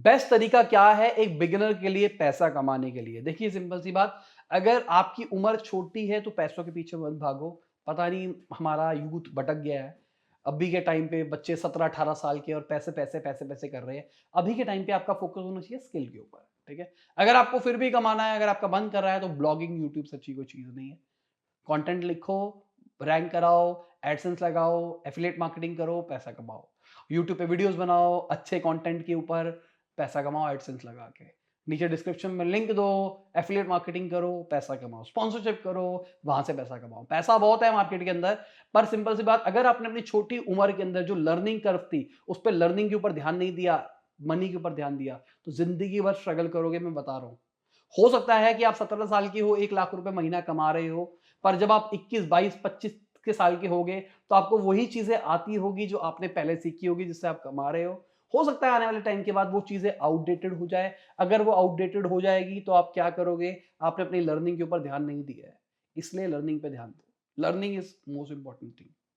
Best तरीका क्या है एक बिगिनर के लिए पैसा कमाने के लिए? देखिए सिंपल सी बात, अगर आपकी उम्र छोटी है तो पैसों के पीछे मत भागो। पता नहीं हमारा यूथ भटक गया है। अभी के टाइम पे बच्चे 17-18 साल के और पैसे, पैसे, पैसे, पैसे कर रहे हैं। अभी के टाइम पे आपका फोकस होना चाहिए स्किल के ऊपर, ठीक है? अगर आपको फिर भी कमाना है, अगर आपका मन कर रहा है तो ब्लॉगिंग, यूट्यूब से अच्छी कोई चीज़ नहीं है। कंटेंट लिखो, रैंक कराओ, एडसेंस लगाओ, एफिलिएट मार्केटिंग करो, पैसा कमाओ। यूट्यूब पे वीडियोस बनाओ, अच्छे कंटेंट के ऊपर पैसा कमाओ एडसेंस लगा के। नीचे डिस्क्रिप्शन में लिंक दो, एफिलिएट मार्केटिंग करो, पैसा कमाओ। स्पॉन्सरशिप करो, वहाँ से पैसा कमाओ। पैसा बहुत है मार्केट के अंदर, पर सिंपल सी बात, अगर आपने अपनी छोटी उम्र के अंदर जो लर्निंग कर्व थी, उस पे लर्निंग के ऊपर ध्यान नहीं दिया, मनी के ऊपर ध्यान दिया, तो ज़िंदगी भर स्ट्रगल करोगे, मैं बता रहा हूँ। हो सकता है कि आप 17 साल के हो, 1 लाख रुपए महीना कमा रहे हो, पर जब आप 21, 22, 25 के साल के होगे, तो आपको वही चीज़ें आती होगी जो आपने पहले सीखी होगी, जिससे आप कमा रहे हो। हो सकता है आने वाले टाइम के बाद वो चीज़ें आउटडेटेड हो जाए। अगर वो आउटडेटेड हो जाएगी, तो आप क्या करोगे? आपने अपनी लर्निंग के ऊपर ध्यान नहीं दिया है। इसलिए लर्निंग पे ध्यान दो। Learning is most important thing.